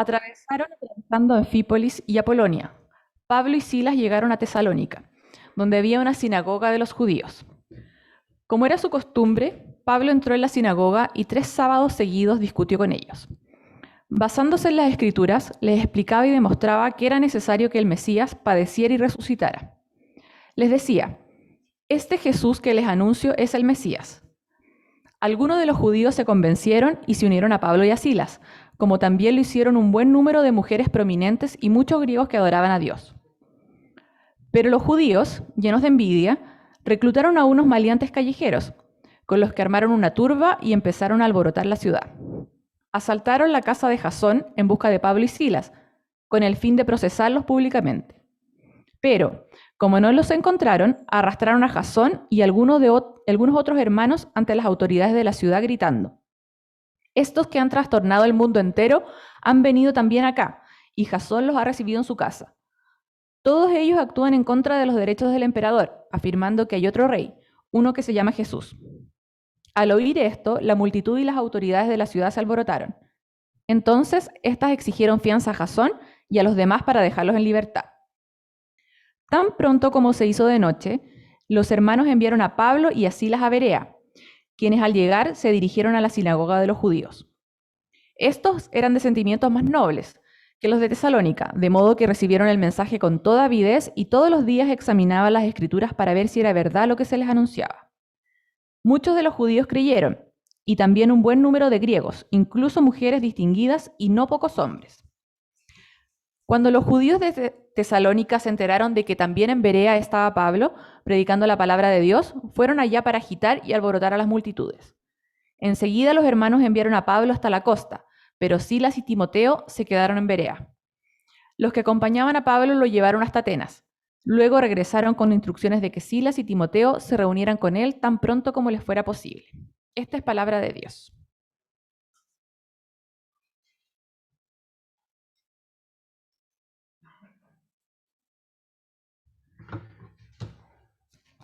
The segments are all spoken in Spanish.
Atravesando Anfípolis y Apolonia. Pablo y Silas llegaron a Tesalónica, donde había una sinagoga de los judíos. Como era su costumbre, Pablo entró en la sinagoga y 3 sábados seguidos discutió con ellos. Basándose en las Escrituras, les explicaba y demostraba que era necesario que el Mesías padeciera y resucitara. Les decía, este Jesús que les anuncio es el Mesías. Algunos de los judíos se convencieron y se unieron a Pablo y a Silas, como también lo hicieron un buen número de mujeres prominentes y muchos griegos que adoraban a Dios. Pero los judíos, llenos de envidia, reclutaron a unos maleantes callejeros, con los que armaron una turba y empezaron a alborotar la ciudad. Asaltaron la casa de Jasón en busca de Pablo y Silas, con el fin de procesarlos públicamente. Pero, como no los encontraron, arrastraron a Jasón y algunos otros hermanos ante las autoridades de la ciudad gritando, estos que han trastornado el mundo entero han venido también acá, y Jasón los ha recibido en su casa. Todos ellos actúan en contra de los derechos del emperador, afirmando que hay otro rey, uno que se llama Jesús. Al oír esto, la multitud y las autoridades de la ciudad se alborotaron. Entonces, éstas exigieron fianza a Jasón y a los demás para dejarlos en libertad. Tan pronto como se hizo de noche, los hermanos enviaron a Pablo y a Silas a Berea, quienes al llegar se dirigieron a la sinagoga de los judíos. Estos eran de sentimientos más nobles que los de Tesalónica, de modo que recibieron el mensaje con toda avidez y todos los días examinaban las escrituras para ver si era verdad lo que se les anunciaba. Muchos de los judíos creyeron, y también un buen número de griegos, incluso mujeres distinguidas y no pocos hombres. Cuando los judíos de Tesalónica se enteraron de que también en Berea estaba Pablo, predicando la palabra de Dios, fueron allá para agitar y alborotar a las multitudes. Enseguida los hermanos enviaron a Pablo hasta la costa, pero Silas y Timoteo se quedaron en Berea. Los que acompañaban a Pablo lo llevaron hasta Atenas. Luego regresaron con instrucciones de que Silas y Timoteo se reunieran con él tan pronto como les fuera posible. Esta es palabra de Dios.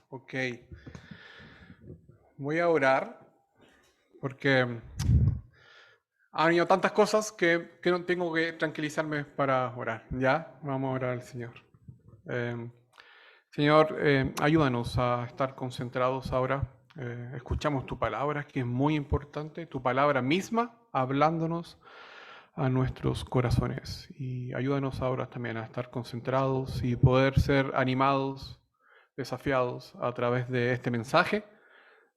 Ok, voy a orar porque han venido tantas cosas que no tengo que tranquilizarme para orar. ¿Ya? Vamos a orar al Señor. Señor, ayúdanos a estar concentrados ahora. Escuchamos tu palabra, que es muy importante, tu palabra misma, hablándonos a nuestros corazones. Y ayúdanos ahora también a estar concentrados y poder ser animados, desafiados a través de este mensaje,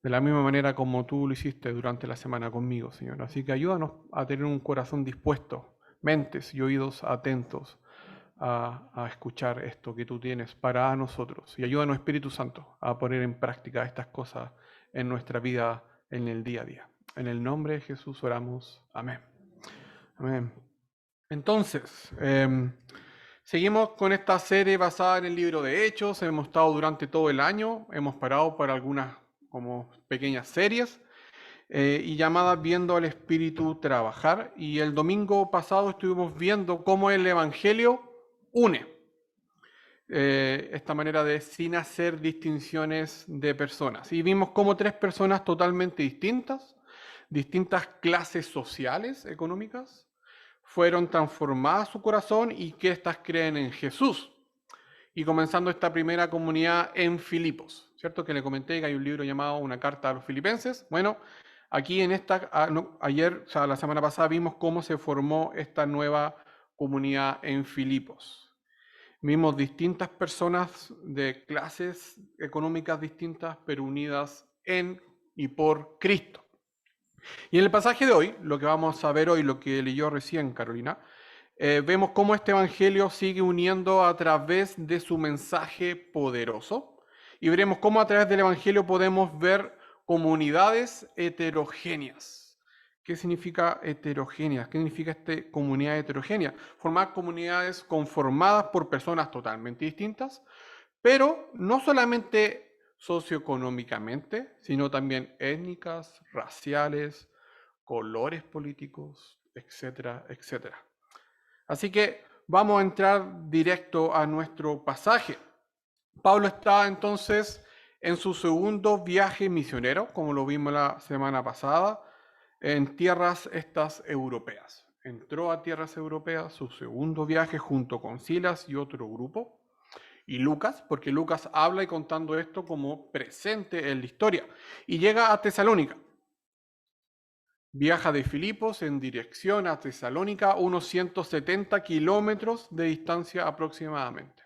de la misma manera como tú lo hiciste durante la semana conmigo, Señor. Así que ayúdanos a tener un corazón dispuesto, mentes y oídos atentos a escuchar esto que tú tienes para nosotros. Y ayúdanos, Espíritu Santo, a poner en práctica estas cosas en nuestra vida, en el día a día. En el nombre de Jesús oramos. Amén. Amén. Entonces, seguimos con esta serie basada en el libro de Hechos. Hemos estado durante todo el año. Hemos parado para algunas como pequeñas series y llamadas Viendo al Espíritu Trabajar. Y el domingo pasado estuvimos viendo cómo el Evangelio une esta manera de sin hacer distinciones de personas. Y vimos cómo 3 personas totalmente distintas, distintas clases sociales, económicas, fueron transformadas su corazón y que éstas creen en Jesús. Y comenzando esta primera comunidad en Filipos, ¿cierto? Que le comenté que hay un libro llamado Una carta a los filipenses. Bueno, aquí en esta, ayer, o sea, la semana pasada vimos cómo se formó esta nueva comunidad en Filipos. Vimos distintas personas de clases económicas distintas, pero unidas en y por Cristo. Y en el pasaje de hoy, lo que vamos a ver hoy, lo que leyó recién Carolina, vemos cómo este evangelio sigue uniendo a través de su mensaje poderoso. Y veremos cómo a través del evangelio podemos ver comunidades heterogéneas. ¿Qué significa heterogéneas? ¿Qué significa comunidad heterogénea? Formar comunidades conformadas por personas totalmente distintas, pero no solamente socioeconómicamente, sino también étnicas, raciales, colores políticos, etcétera, etcétera. Así que vamos a entrar directo a nuestro pasaje. Pablo está entonces en su segundo viaje misionero, como lo vimos la semana pasada, en tierras estas europeas. entró a tierras europeas, su segundo viaje junto con Silas y otro grupo, y Lucas, porque Lucas habla y contando esto como presente en la historia, y llega a Tesalónica. Viaja de Filipos en dirección a Tesalónica, unos 170 kilómetros de distancia aproximadamente.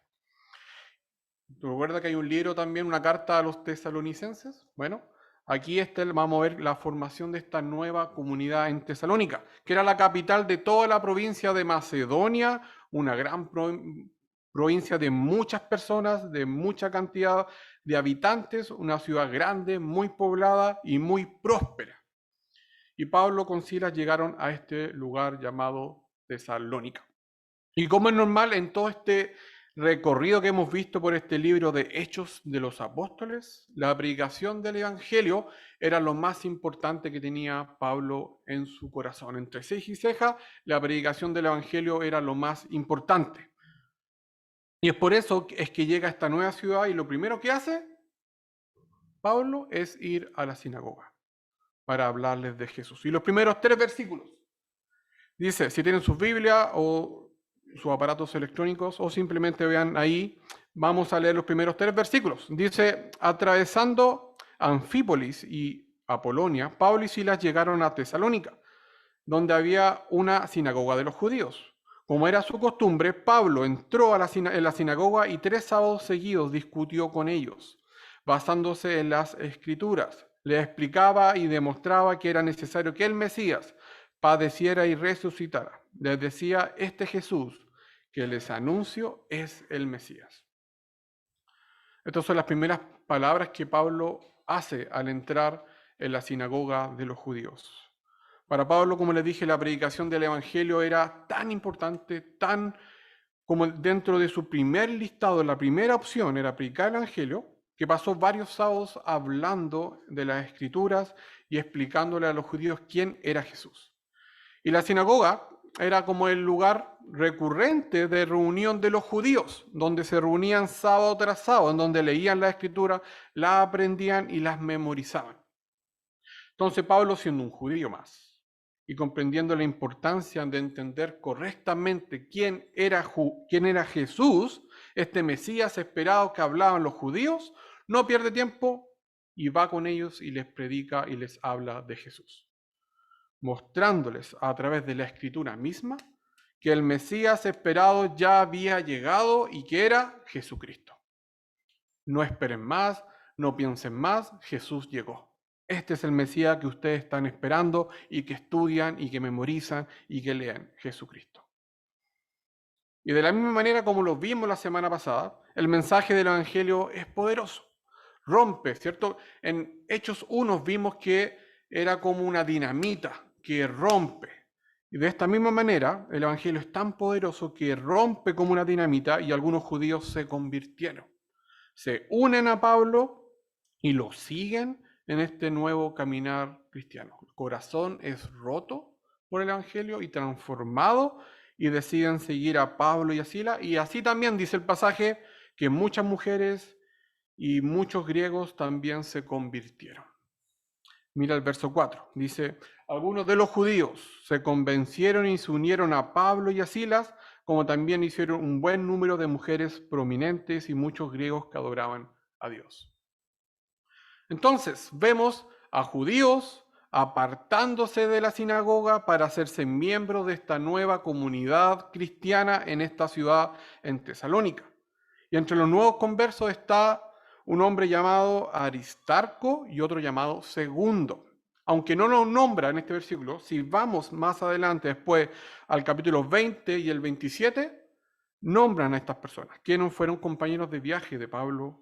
¿Recuerda que hay un libro también, una carta a los tesalonicenses? Bueno, aquí vamos a ver la formación de esta nueva comunidad en Tesalónica, que era la capital de toda la provincia de Macedonia, una gran provincia de muchas personas, de mucha cantidad de habitantes, una ciudad grande, muy poblada y muy próspera. Y Pablo con Silas llegaron a este lugar llamado Tesalónica. Y como es normal en todo este recorrido que hemos visto por este libro de Hechos de los Apóstoles, la predicación del Evangelio era lo más importante que tenía Pablo en su corazón. Entre ceja y ceja, la predicación del Evangelio era lo más importante. Y es por eso es que llega a esta nueva ciudad y lo primero que hace Pablo es ir a la sinagoga para hablarles de Jesús. Y los primeros 3 versículos dice, si tienen sus Biblias o sus aparatos electrónicos o simplemente vean ahí, vamos a leer los primeros 3 versículos. Dice, atravesando Anfípolis y Apolonia, Pablo y Silas llegaron a Tesalónica, donde había una sinagoga de los judíos. Como era su costumbre, Pablo entró en la sinagoga y 3 sábados seguidos discutió con ellos, basándose en las escrituras. Les explicaba y demostraba que era necesario que el Mesías padeciera y resucitara. Les decía, este Jesús que les anuncio es el Mesías. Estas son las primeras palabras que Pablo hace al entrar en la sinagoga de los judíos. Para Pablo, como les dije, la predicación del Evangelio era tan importante, tan como dentro de su primer listado, la primera opción era predicar el Evangelio, que pasó varios sábados hablando de las Escrituras y explicándole a los judíos quién era Jesús. Y la sinagoga era como el lugar recurrente de reunión de los judíos, donde se reunían sábado tras sábado, en donde leían la Escritura, la aprendían y las memorizaban. Entonces Pablo, siendo un judío más, y comprendiendo la importancia de entender correctamente quién era Jesús, este Mesías esperado que hablaban los judíos, no pierde tiempo y va con ellos y les predica y les habla de Jesús, mostrándoles a través de la escritura misma que el Mesías esperado ya había llegado y que era Jesucristo. No esperen más, no piensen más, Jesús llegó. Este es el Mesías que ustedes están esperando y que estudian y que memorizan y que leen, Jesucristo. Y de la misma manera como lo vimos la semana pasada, el mensaje del Evangelio es poderoso. Rompe, ¿cierto? En Hechos 1 vimos que era como una dinamita que rompe. Y de esta misma manera, el Evangelio es tan poderoso que rompe como una dinamita y algunos judíos se convirtieron. Se unen a Pablo y lo siguen en este nuevo caminar cristiano. El corazón es roto por el Evangelio y transformado y deciden seguir a Pablo y a Silas. Y así también dice el pasaje que muchas mujeres y muchos griegos también se convirtieron. Mira el verso 4, dice, algunos de los judíos se convencieron y se unieron a Pablo y a Silas, como también hicieron un buen número de mujeres prominentes y muchos griegos que adoraban a Dios. Entonces, vemos a judíos apartándose de la sinagoga para hacerse miembros de esta nueva comunidad cristiana en esta ciudad en Tesalónica. Y entre los nuevos conversos está un hombre llamado Aristarco y otro llamado Segundo. Aunque no lo nombra en este versículo, si vamos más adelante después al capítulo 20 y el 27, nombran a estas personas, quienes fueron compañeros de viaje de Pablo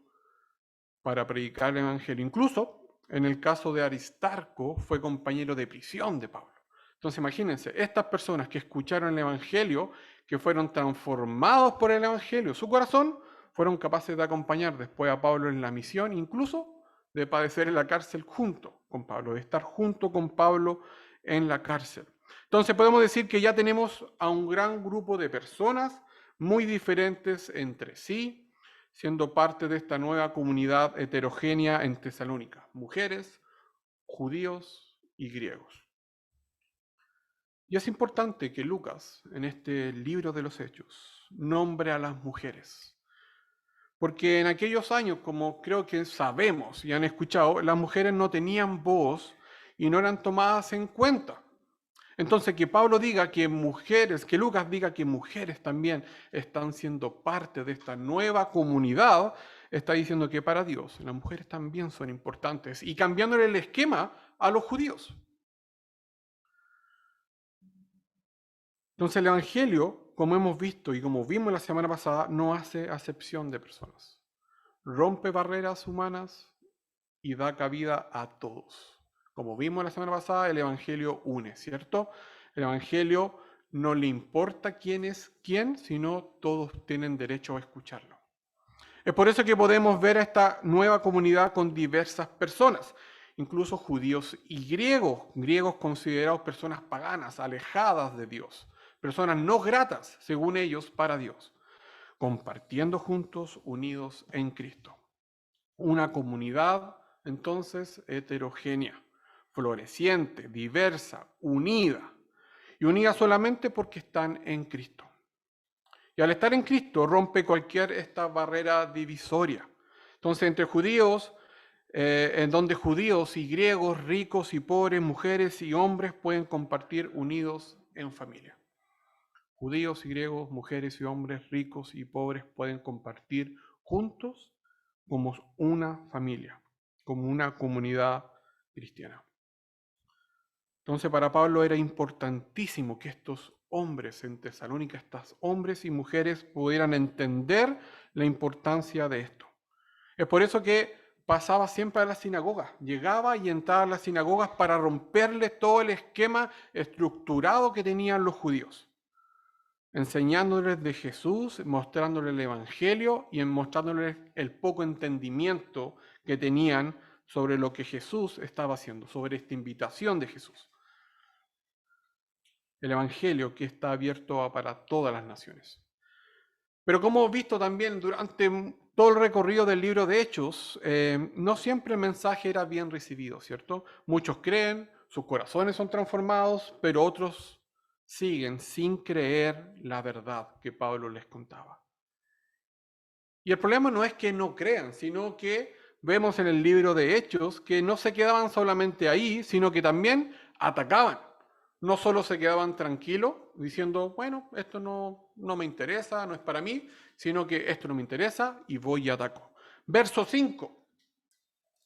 para predicar el Evangelio. Incluso, en el caso de Aristarco, fue compañero de prisión de Pablo. Entonces, imagínense, estas personas que escucharon el Evangelio, que fueron transformados por el Evangelio, su corazón, fueron capaces de acompañar después a Pablo en la misión, incluso de padecer en la cárcel junto con Pablo, de estar junto con Pablo en la cárcel. Entonces podemos decir que ya tenemos a un gran grupo de personas muy diferentes entre sí, siendo parte de esta nueva comunidad heterogénea en Tesalónica, mujeres, judíos y griegos. Y es importante que Lucas, en este libro de los Hechos, nombre a las mujeres. Porque en aquellos años, como creo que sabemos y han escuchado, las mujeres no tenían voz y no eran tomadas en cuenta. Entonces, que Pablo diga que mujeres, que Lucas diga que mujeres también están siendo parte de esta nueva comunidad, está diciendo que para Dios las mujeres también son importantes y cambiándole el esquema a los judíos. Entonces, el Evangelio, como hemos visto y como vimos la semana pasada, no hace acepción de personas. Rompe barreras humanas y da cabida a todos. Como vimos la semana pasada, el Evangelio une, ¿cierto? El Evangelio no le importa quién es quién, sino todos tienen derecho a escucharlo. Es por eso que podemos ver a esta nueva comunidad con diversas personas, incluso judíos y griegos considerados personas paganas, alejadas de Dios, personas no gratas, según ellos, para Dios, compartiendo juntos, unidos en Cristo. Una comunidad entonces heterogénea, floreciente, diversa, unida. Y unida solamente porque están en Cristo. Y al estar en Cristo rompe cualquier esta barrera divisoria. Entonces entre judíos, en donde judíos y griegos, ricos y pobres, mujeres y hombres pueden compartir unidos en familia. Judíos y griegos, mujeres y hombres, ricos y pobres pueden compartir juntos como una familia, como una comunidad cristiana. Entonces para Pablo era importantísimo que estos hombres en Tesalónica, estos hombres y mujeres pudieran entender la importancia de esto. Es por eso que pasaba siempre a la sinagoga, llegaba y entraba a las sinagogas para romperles todo el esquema estructurado que tenían los judíos, enseñándoles de Jesús, mostrándoles el Evangelio y mostrándoles el poco entendimiento que tenían sobre lo que Jesús estaba haciendo, sobre esta invitación de Jesús. El Evangelio que está abierto para todas las naciones. Pero como hemos visto también durante todo el recorrido del libro de Hechos, no siempre el mensaje era bien recibido, ¿cierto? Muchos creen, sus corazones son transformados, pero otros siguen sin creer la verdad que Pablo les contaba. Y el problema no es que no crean, sino que vemos en el libro de Hechos que no se quedaban solamente ahí, sino que también atacaban. No solo se quedaban tranquilos diciendo, bueno, esto no me interesa, no es para mí, sino que esto no me interesa y voy y ataco. Verso 5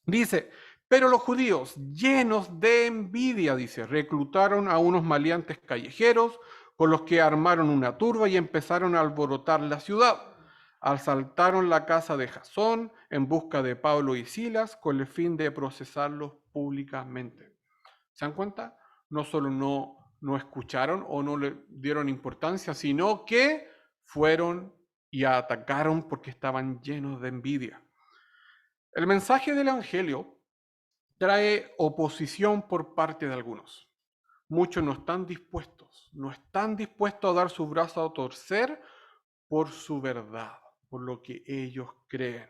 dice, pero los judíos, llenos de envidia, dice, reclutaron a unos maleantes callejeros con los que armaron una turba y empezaron a alborotar la ciudad. Asaltaron la casa de Jasón en busca de Pablo y Silas con el fin de procesarlos públicamente. ¿Se dan cuenta? No solo no escucharon o no le dieron importancia, sino que fueron y atacaron porque estaban llenos de envidia. El mensaje del Evangelio trae oposición por parte de algunos. Muchos no están dispuestos a dar su brazo a torcer por su verdad, por lo que ellos creen,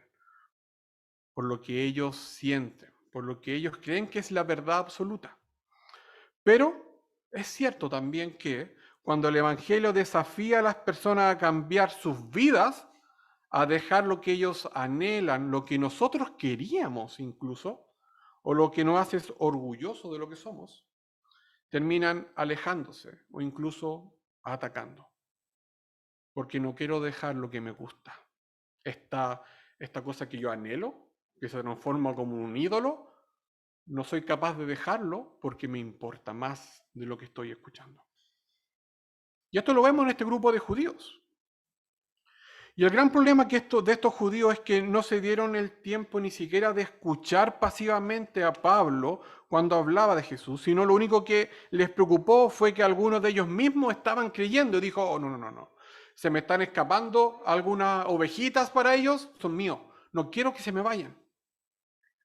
por lo que ellos sienten, por lo que ellos creen que es la verdad absoluta. Pero es cierto también que cuando el Evangelio desafía a las personas a cambiar sus vidas, a dejar lo que ellos anhelan, lo que nosotros queríamos incluso, o lo que nos hace orgullosos de lo que somos, terminan alejándose o incluso atacando. Porque no quiero dejar lo que me gusta. Esta cosa que yo anhelo, que se transforma como un ídolo, no soy capaz de dejarlo porque me importa más de lo que estoy escuchando. Y esto lo vemos en este grupo de judíos. Y el gran problema de estos judíos es que no se dieron el tiempo ni siquiera de escuchar pasivamente a Pablo cuando hablaba de Jesús, sino lo único que les preocupó fue que algunos de ellos mismos estaban creyendo. Y dijo, oh, no, se me están escapando algunas ovejitas para ellos, son míos, no quiero que se me vayan.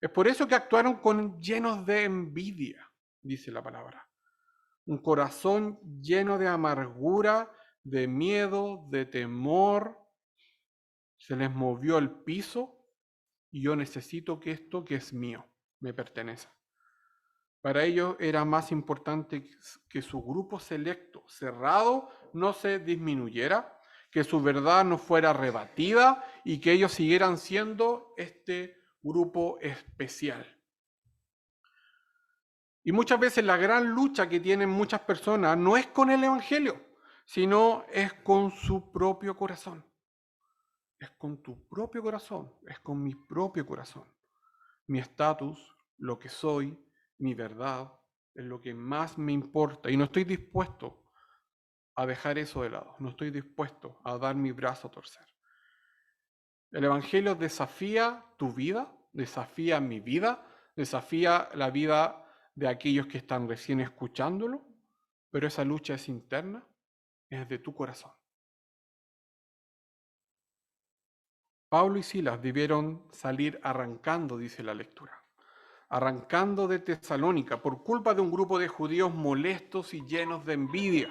Es por eso que actuaron llenos de envidia, dice la palabra. Un corazón lleno de amargura, de miedo, de temor. Se les movió el piso y yo necesito que esto que es mío me pertenezca. Para ellos era más importante que su grupo selecto, cerrado, no se disminuyera, que su verdad no fuera rebatida y que ellos siguieran siendo este grupo especial. Y muchas veces la gran lucha que tienen muchas personas no es con el Evangelio, sino es con su propio corazón. Es con tu propio corazón, es con mi propio corazón. Mi estatus, lo que soy, mi verdad, es lo que más me importa. Y no estoy dispuesto a dejar eso de lado. No estoy dispuesto a dar mi brazo a torcer. El Evangelio desafía tu vida, desafía mi vida, desafía la vida de aquellos que están recién escuchándolo, pero esa lucha es interna, es de tu corazón. Pablo y Silas debieron salir arrancando, dice la lectura, arrancando de Tesalónica por culpa de un grupo de judíos molestos y llenos de envidia.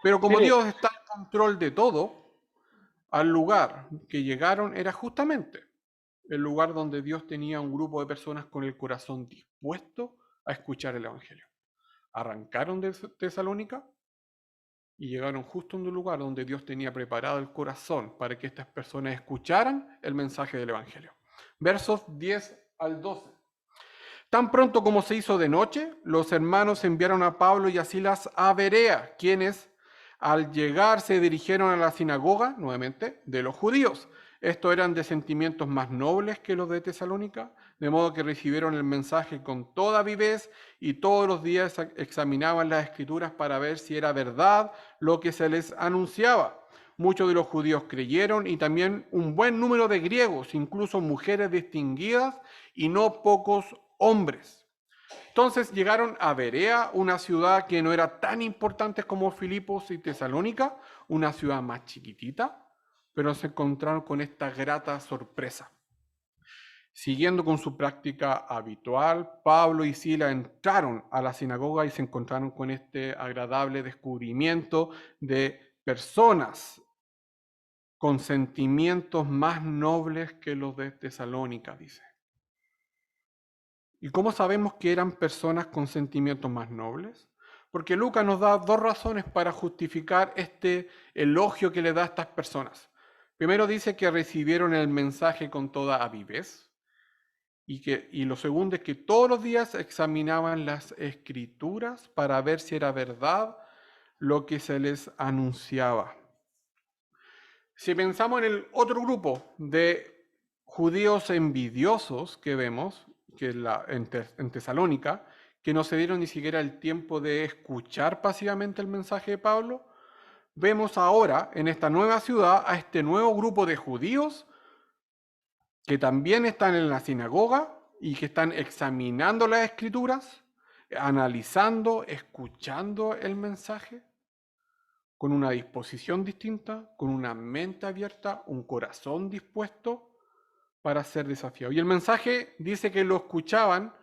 Pero como Dios está en control de todo, al lugar que llegaron era justamente el lugar donde Dios tenía un grupo de personas con el corazón dispuesto a escuchar el Evangelio. Arrancaron de Tesalónica y llegaron justo en un lugar donde Dios tenía preparado el corazón para que estas personas escucharan el mensaje del Evangelio. Versos 10 al 12. Tan pronto como se hizo de noche, los hermanos enviaron a Pablo y a Silas a Berea, quienes al llegar se dirigieron a la sinagoga, nuevamente, de los judíos. Estos eran de sentimientos más nobles que los de Tesalónica, de modo que recibieron el mensaje con toda vivez y todos los días examinaban las escrituras para ver si era verdad lo que se les anunciaba. Muchos de los judíos creyeron y también un buen número de griegos, incluso mujeres distinguidas y no pocos hombres. Entonces llegaron a Berea, una ciudad que no era tan importante como Filipos y Tesalónica, una ciudad más chiquitita, pero se encontraron con esta grata sorpresa. Siguiendo con su práctica habitual, Pablo y Silas entraron a la sinagoga y se encontraron con este agradable descubrimiento de personas con sentimientos más nobles que los de Tesalónica, dice. ¿Y cómo sabemos que eran personas con sentimientos más nobles? Porque Lucas nos da dos razones para justificar este elogio que le da a estas personas. Primero dice que recibieron el mensaje con toda avidez. Y lo segundo es que todos los días examinaban las escrituras para ver si era verdad lo que se les anunciaba. Si pensamos en el otro grupo de judíos envidiosos que vemos, que es en Tesalónica, que no se dieron ni siquiera el tiempo de escuchar pasivamente el mensaje de Pablo, vemos ahora en esta nueva ciudad a este nuevo grupo de judíos que también están en la sinagoga y que están examinando las escrituras, analizando, escuchando el mensaje, con una disposición distinta, con una mente abierta, un corazón dispuesto para ser desafiado. Y el mensaje dice que lo escuchaban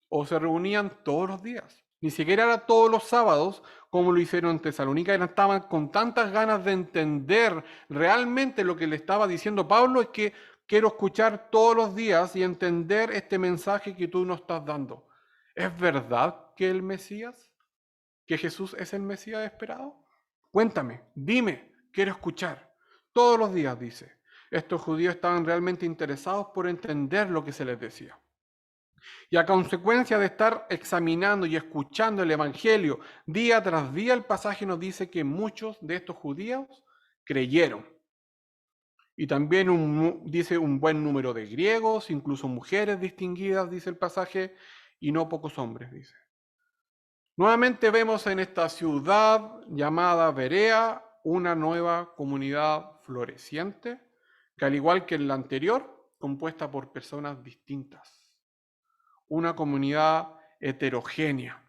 o se reunían todos los días. Ni siquiera era todos los sábados como lo hicieron en Tesalónica, estaban con tantas ganas de entender realmente lo que le estaba diciendo Pablo, es que quiero escuchar todos los días y entender este mensaje que tú nos estás dando. ¿Es verdad que el Mesías, que Jesús es el Mesías esperado? Cuéntame, dime, quiero escuchar. Todos los días, dice. Estos judíos estaban realmente interesados por entender lo que se les decía. Y a consecuencia de estar examinando y escuchando el Evangelio día tras día, el pasaje nos dice que muchos de estos judíos creyeron. Y también dice un buen número de griegos, incluso mujeres distinguidas, dice el pasaje, y no pocos hombres, dice. Nuevamente vemos en esta ciudad llamada Berea una nueva comunidad floreciente, que al igual que en la anterior, compuesta por personas distintas. Una comunidad heterogénea,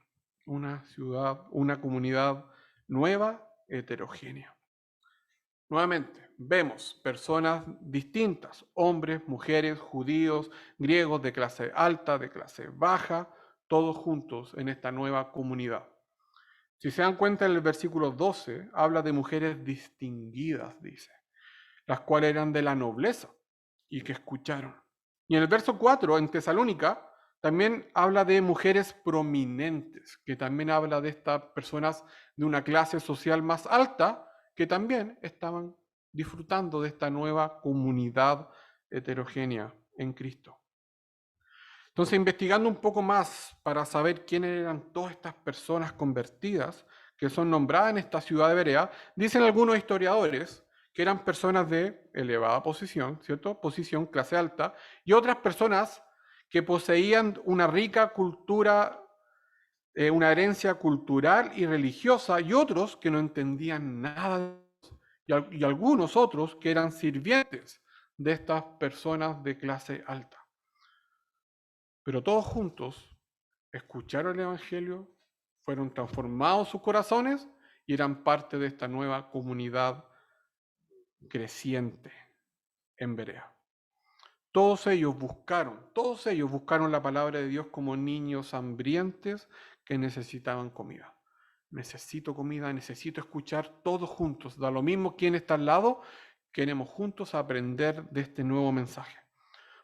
una ciudad, una comunidad nueva, heterogénea. Nuevamente, vemos personas distintas, hombres, mujeres, judíos, griegos de clase alta, de clase baja, todos juntos en esta nueva comunidad. Si se dan cuenta, en el versículo 12 habla de mujeres distinguidas, dice, las cuales eran de la nobleza y que escucharon. Y en el verso 4, en Tesalónica, también habla de mujeres prominentes, que también habla de estas personas de una clase social más alta, que también estaban disfrutando de esta nueva comunidad heterogénea en Cristo. Entonces, investigando un poco más para saber quiénes eran todas estas personas convertidas que son nombradas en esta ciudad de Berea, dicen algunos historiadores que eran personas de elevada posición, ¿cierto? Posición, clase alta, y otras personas que poseían una rica cultura, una herencia cultural y religiosa, y otros que no entendían nada, y algunos otros que eran sirvientes de estas personas de clase alta. Pero todos juntos escucharon el Evangelio, fueron transformados sus corazones y eran parte de esta nueva comunidad creciente en Berea. Todos ellos buscaron la palabra de Dios como niños hambrientos que necesitaban comida. Necesito comida, necesito escuchar todos juntos. Da lo mismo quién está al lado, queremos juntos aprender de este nuevo mensaje.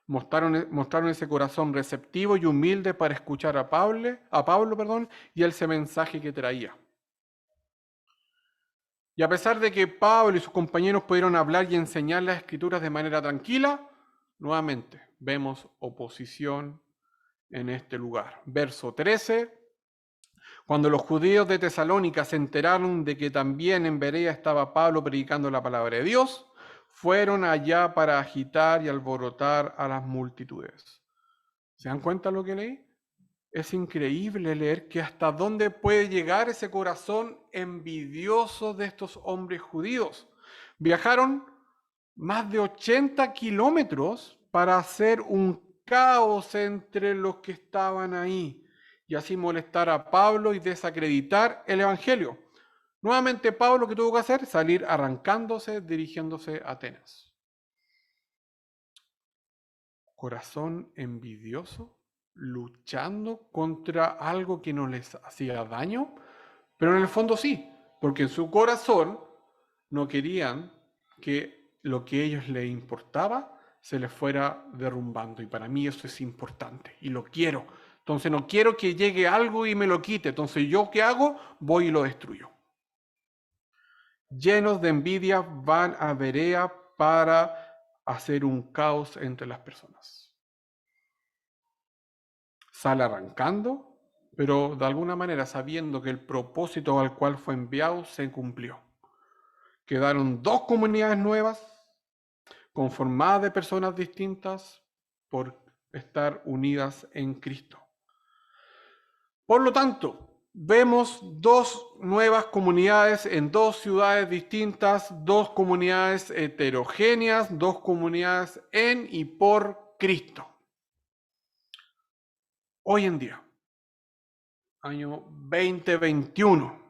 Mostraron ese corazón receptivo y humilde para escuchar a Pablo, y ese mensaje que traía. Y a pesar de que Pablo y sus compañeros pudieron hablar y enseñar las escrituras de manera tranquila, nuevamente vemos oposición en este lugar. Verso 13. Cuando los judíos de Tesalónica se enteraron de que también en Berea estaba Pablo predicando la palabra de Dios, fueron allá para agitar y alborotar a las multitudes. ¿Se dan cuenta lo que leí? Es increíble leer que hasta dónde puede llegar ese corazón envidioso de estos hombres judíos. Viajaron más de 80 kilómetros para hacer un caos entre los que estaban ahí y así molestar a Pablo y desacreditar el Evangelio. Nuevamente Pablo, ¿qué tuvo que hacer? Salir arrancándose, dirigiéndose a Atenas. Corazón envidioso, luchando contra algo que no les hacía daño, pero en el fondo sí, porque en su corazón no querían que lo que a ellos les importaba se les fuera derrumbando. Y para mí eso es importante y lo quiero. Entonces no quiero que llegue algo y me lo quite. Entonces yo, ¿qué hago? Voy y lo destruyo. Llenos de envidia van a Berea para hacer un caos entre las personas. Sale arrancando, pero de alguna manera sabiendo que el propósito al cual fue enviado se cumplió. Quedaron dos comunidades nuevas, conformadas de personas distintas por estar unidas en Cristo. Por lo tanto, vemos dos nuevas comunidades en dos ciudades distintas, dos comunidades heterogéneas, dos comunidades en y por Cristo. Hoy en día, año 2021,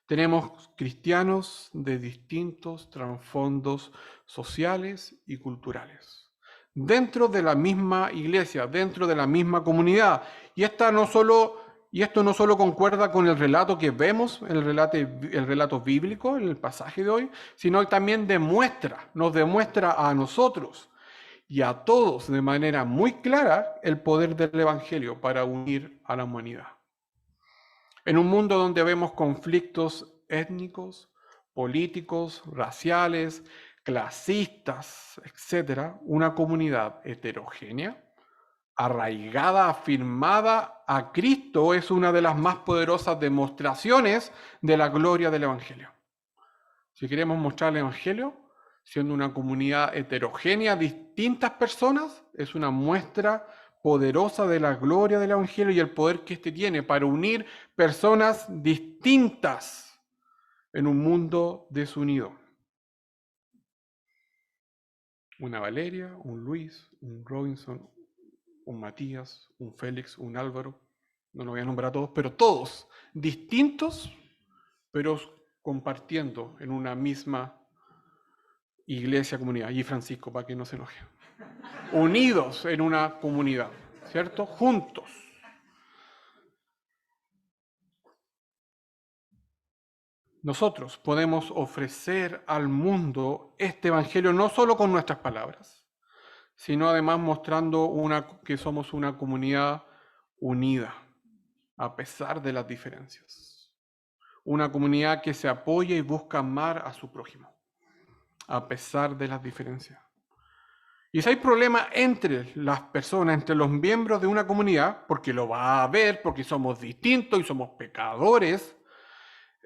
tenemos cristianos de distintos trasfondos sociales y culturales, dentro de la misma iglesia, dentro de la misma comunidad. Y esto no solo concuerda con el relato que vemos, el relato bíblico, en el pasaje de hoy, sino que también nos demuestra a nosotros y a todos de manera muy clara el poder del Evangelio para unir a la humanidad. En un mundo donde vemos conflictos étnicos, políticos, raciales, clasistas, etc., una comunidad heterogénea, arraigada, afirmada a Cristo, es una de las más poderosas demostraciones de la gloria del Evangelio. Si queremos mostrar el Evangelio, siendo una comunidad heterogénea, distintas personas, es una muestra poderosa de la gloria del Evangelio y el poder que éste tiene para unir personas distintas en un mundo desunido. Una Valeria, un Luis, un Robinson, un Matías, un Félix, un Álvaro, no los voy a nombrar a todos, pero todos distintos, pero compartiendo en una misma iglesia, comunidad. Y Francisco, para que no se enoje. Unidos en una comunidad, ¿cierto? Juntos. Nosotros podemos ofrecer al mundo este evangelio no solo con nuestras palabras, sino además mostrando que somos una comunidad unida, a pesar de las diferencias. Una comunidad que se apoya y busca amar a su prójimo, a pesar de las diferencias. Y si hay problemas entre las personas, entre los miembros de una comunidad, porque lo va a haber, porque somos distintos y somos pecadores,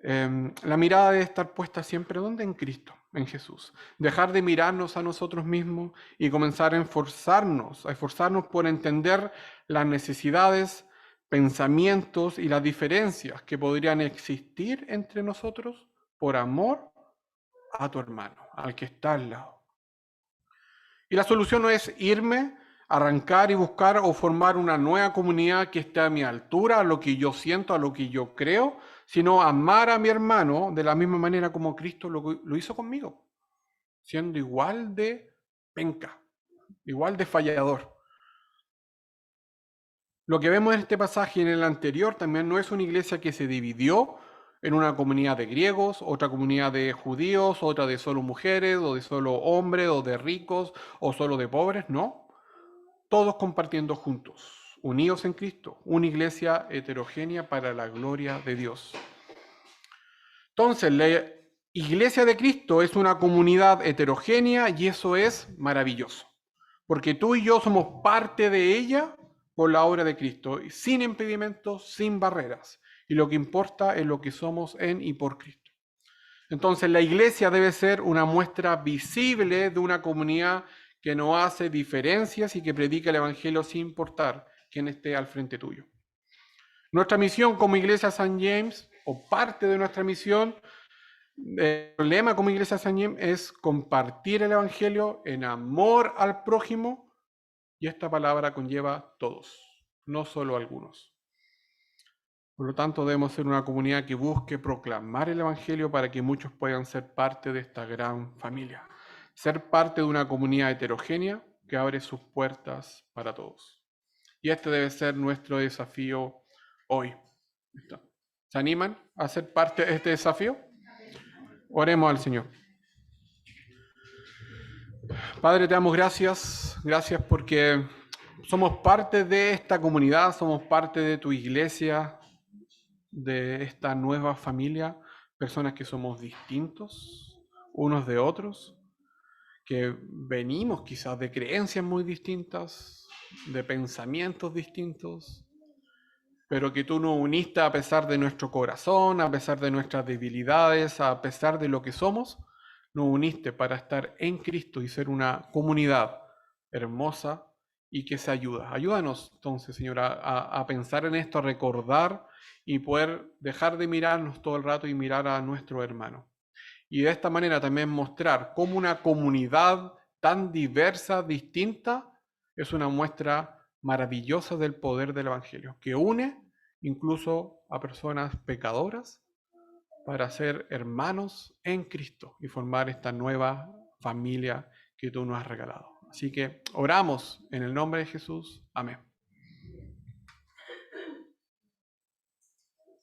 la mirada debe estar puesta siempre ¿dónde? En Cristo, en Jesús. Dejar de mirarnos a nosotros mismos y comenzar a esforzarnos por entender las necesidades, pensamientos y las diferencias que podrían existir entre nosotros por amor a tu hermano, al que está al lado. Y la solución no es irme, arrancar y buscar o formar una nueva comunidad que esté a mi altura, a lo que yo siento, a lo que yo creo, sino amar a mi hermano de la misma manera como Cristo lo hizo conmigo, siendo igual de penca, igual de fallador. Lo que vemos en este pasaje y en el anterior también no es una iglesia que se dividió en una comunidad de griegos, otra comunidad de judíos, otra de solo mujeres, o de solo hombres, o de ricos, o solo de pobres, no. Todos compartiendo juntos, unidos en Cristo, una iglesia heterogénea para la gloria de Dios. Entonces, la iglesia de Cristo es una comunidad heterogénea y eso es maravilloso, porque tú y yo somos parte de ella por la obra de Cristo, sin impedimentos, sin barreras. Y lo que importa es lo que somos en y por Cristo. Entonces, la iglesia debe ser una muestra visible de una comunidad que no hace diferencias y que predica el Evangelio sin importar quién esté al frente tuyo. Nuestra misión como Iglesia St. James, o parte de nuestra misión, el lema como Iglesia St. James es compartir el Evangelio en amor al prójimo, y esta palabra conlleva todos, no solo algunos. Por lo tanto, debemos ser una comunidad que busque proclamar el Evangelio para que muchos puedan ser parte de esta gran familia. Ser parte de una comunidad heterogénea que abre sus puertas para todos. Y este debe ser nuestro desafío hoy. ¿Se animan a ser parte de este desafío? Oremos al Señor. Padre, te damos gracias. Gracias porque somos parte de esta comunidad, somos parte de tu iglesia, de esta nueva familia, personas que somos distintos unos de otros, que venimos quizás de creencias muy distintas, de pensamientos distintos, pero que tú nos uniste a pesar de nuestro corazón, a pesar de nuestras debilidades, a pesar de lo que somos, nos uniste para estar en Cristo y ser una comunidad hermosa y que se ayuda. Ayúdanos entonces, Señor, a pensar en esto, a recordar y poder dejar de mirarnos todo el rato y mirar a nuestro hermano. Y de esta manera también mostrar cómo una comunidad tan diversa, distinta, es una muestra maravillosa del poder del Evangelio, que une incluso a personas pecadoras para ser hermanos en Cristo y formar esta nueva familia que tú nos has regalado. Así que oramos en el nombre de Jesús. Amén.